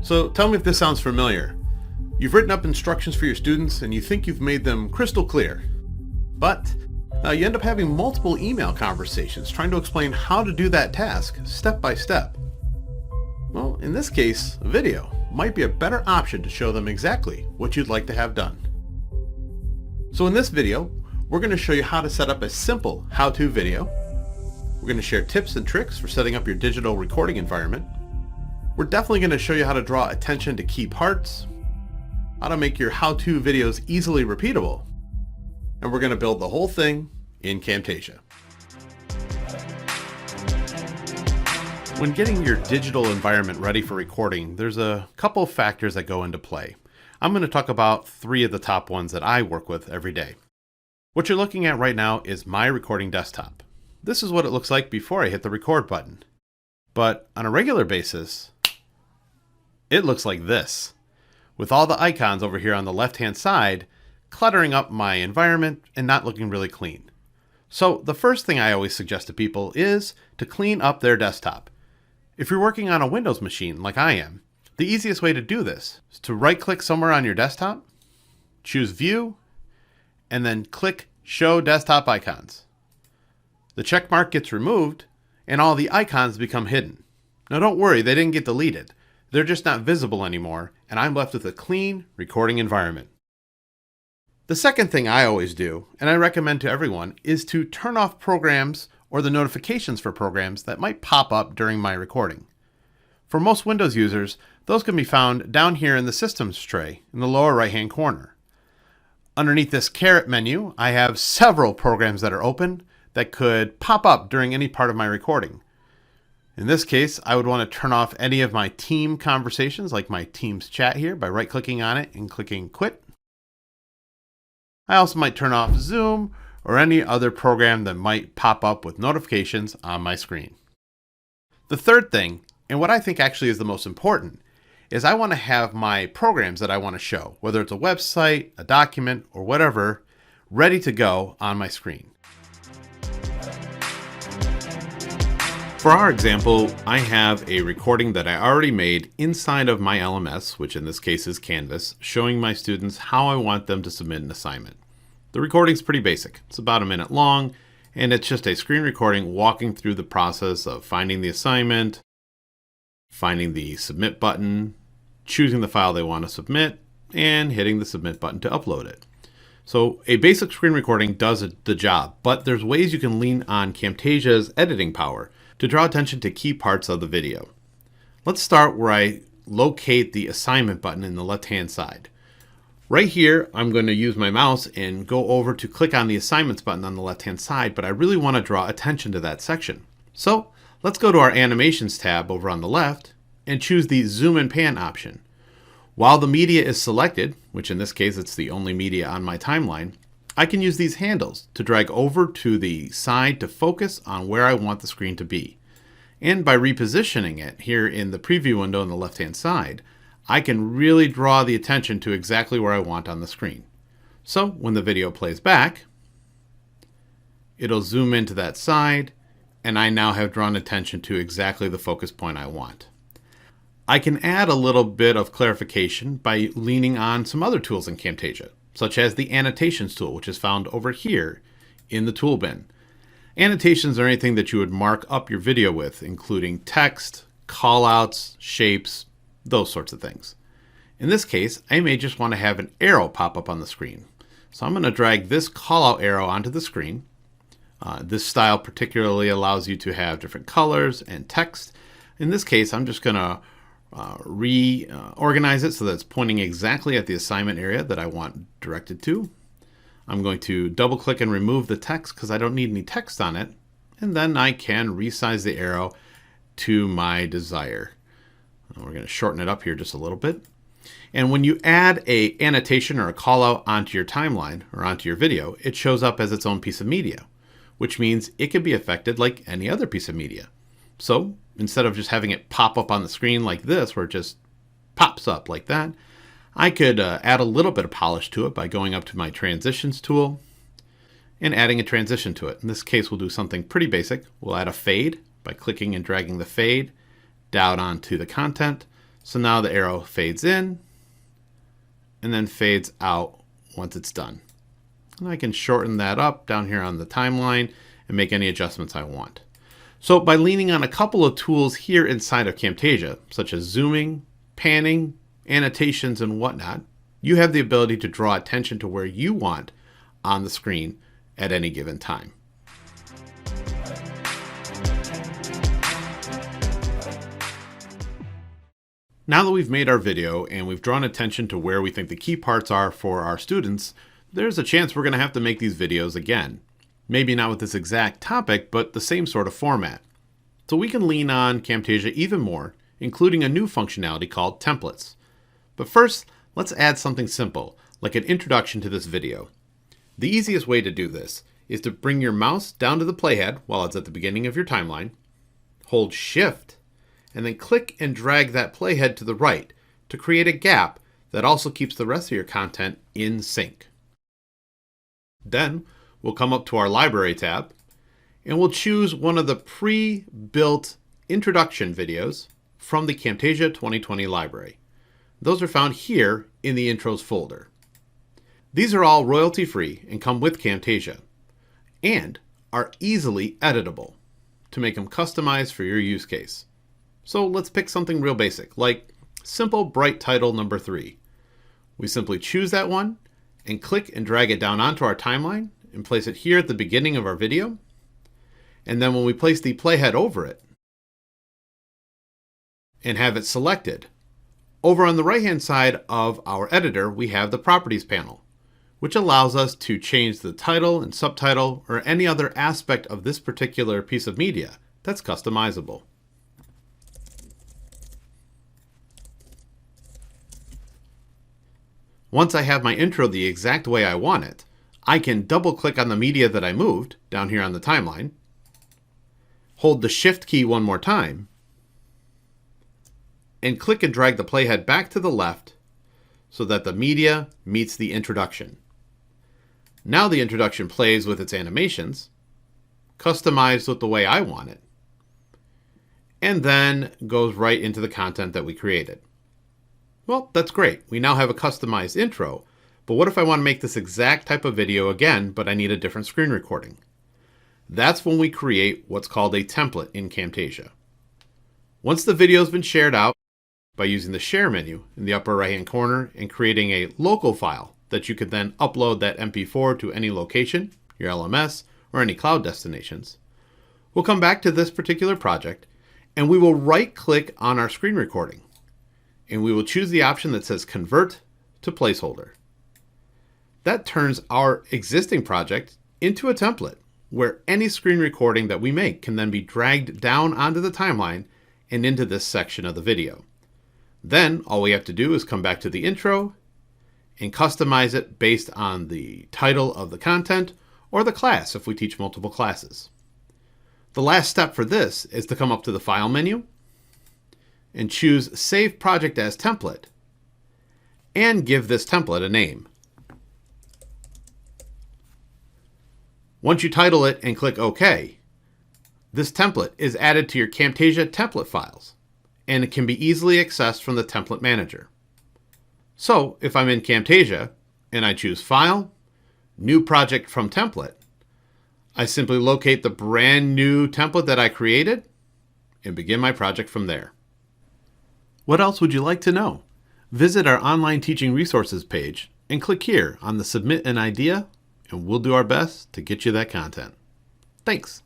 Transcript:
So tell me if this sounds familiar. You've written up instructions for your students and you think you've made them crystal clear. But you end up having multiple email conversations trying to explain how to do that task step by step. Well, in this case, a video might be a better option to show them exactly what you'd like to have done. So in this video, we're going to show you how to set up a simple how-to video. We're going to share tips and tricks for setting up your digital recording environment. We're definitely going to show you how to draw attention to key parts, how to make your how-to videos easily repeatable, and we're going to build the whole thing in Camtasia. When getting your digital environment ready for recording, there's a couple of factors that go into play. I'm going to talk about 3 of the top ones that I work with every day. What you're looking at right now is my recording desktop. This is what it looks like before I hit the record button. But on a regular basis, it looks like this, with all the icons over here on the left-hand side cluttering up my environment and not looking really clean. So the first thing I always suggest to people is to clean up their desktop. If you're working on a Windows machine like I am, the easiest way to do this is to right-click somewhere on your desktop, choose View, and then click Show Desktop Icons. The check mark gets removed and all the icons become hidden. Now don't worry, they didn't get deleted. They're just not visible anymore, and I'm left with a clean recording environment. The second thing I always do, and I recommend to everyone, is to turn off programs or the notifications for programs that might pop up during my recording. For most Windows users, those can be found down here in the Systems tray in the lower right-hand corner. Underneath this caret menu, I have several programs that are open that could pop up during any part of my recording. In this case, I would want to turn off any of my team conversations, like my Teams chat here, by right-clicking on it and clicking Quit. I also might turn off Zoom or any other program that might pop up with notifications on my screen. The third thing, and what I think actually is the most important, is I want to have my programs that I want to show, whether it's a website, a document, or whatever, ready to go on my screen. For our example, I have a recording that I already made inside of my LMS, which in this case is Canvas, showing my students how I want them to submit an assignment. The recording's pretty basic. It's about 1 minute long, and it's just a screen recording walking through the process of finding the assignment, finding the submit button, choosing the file they want to submit, and hitting the submit button to upload it. So a basic screen recording does the job, but there's ways you can lean on Camtasia's editing power to draw attention to key parts of the video. Let's start where I locate the assignment button in the left-hand side. Right here, I'm going to use my mouse and go over to click on the assignments button on the left-hand side, but I really want to draw attention to that section. So let's go to our animations tab over on the left and choose the zoom and pan option. While the media is selected, which in this case it's the only media on my timeline, I can use these handles to drag over to the side to focus on where I want the screen to be. And by repositioning it here in the preview window on the left-hand side, I can really draw the attention to exactly where I want on the screen. So when the video plays back, it'll zoom into that side, and I now have drawn attention to exactly the focus point I want. I can add a little bit of clarification by leaning on some other tools in Camtasia, such as the annotations tool, which is found over here in the tool bin. Annotations are anything that you would mark up your video with, including text, callouts, shapes, those sorts of things. In this case, I may just want to have an arrow pop up on the screen. So I'm going to drag this callout arrow onto the screen. This style particularly allows you to have different colors and text. In this case, I'm just going to reorganize it so that it's pointing exactly at the assignment area that I want directed to. I'm going to double click and remove the text because I don't need any text on it. And then I can resize the arrow to my desire. We're going to shorten it up here just a little bit. And when you add a annotation or a call out onto your timeline or onto your video, it shows up as its own piece of media, which means it can be affected like any other piece of media. So instead of just having it pop up on the screen like this, where it just pops up like that, I could add a little bit of polish to it by going up to my transitions tool and adding a transition to it. In this case, we'll do something pretty basic. We'll add a fade by clicking and dragging the fade down onto the content. So now the arrow fades in and then fades out once it's done. And I can shorten that up down here on the timeline and make any adjustments I want. So by leaning on a couple of tools here inside of Camtasia, such as zooming, panning, annotations, and whatnot, you have the ability to draw attention to where you want on the screen at any given time. Now that we've made our video and we've drawn attention to where we think the key parts are for our students, there's a chance we're going to have to make these videos again. Maybe not with this exact topic, but the same sort of format. So we can lean on Camtasia even more, including a new functionality called templates. But first, let's add something simple, like an introduction to this video. The easiest way to do this is to bring your mouse down to the playhead while it's at the beginning of your timeline, hold Shift, and then click and drag that playhead to the right to create a gap that also keeps the rest of your content in sync. Then we'll come up to our Library tab and we'll choose one of the pre-built introduction videos from the Camtasia 2020 library. Those are found here in the Intros folder. These are all royalty-free and come with Camtasia and are easily editable to make them customized for your use case. So let's pick something real basic, like simple bright title number 3. We simply choose that one and click and drag it down onto our timeline and place it here at the beginning of our video. And then when we place the playhead over it and have it selected, over on the right-hand side of our editor, we have the Properties panel, which allows us to change the title and subtitle or any other aspect of this particular piece of media that's customizable. Once I have my intro the exact way I want it, I can double-click on the media that I moved down here on the timeline, hold the Shift key one more time, and click and drag the playhead back to the left so that the media meets the introduction. Now the introduction plays with its animations, customized with the way I want it, and then goes right into the content that we created. Well, that's great. We now have a customized intro, but what if I want to make this exact type of video again, but I need a different screen recording? That's when we create what's called a template in Camtasia. Once the video has been shared out by using the Share menu in the upper right-hand corner and creating a local file that you could then upload that MP4 to any location, your LMS, or any cloud destinations, we'll come back to this particular project and we will right-click on our screen recording. And we will choose the option that says Convert to Placeholder. That turns our existing project into a template where any screen recording that we make can then be dragged down onto the timeline and into this section of the video. Then all we have to do is come back to the intro and customize it based on the title of the content or the class if we teach multiple classes. The last step for this is to come up to the File menu and choose Save Project as Template, and give this template a name. Once you title it and click OK, this template is added to your Camtasia template files, and it can be easily accessed from the Template Manager. So if I'm in Camtasia and I choose File, New Project from Template, I simply locate the brand new template that I created and begin my project from there. What else would you like to know? Visit our online teaching resources page and click here on the Submit an Idea, and we'll do our best to get you that content. Thanks.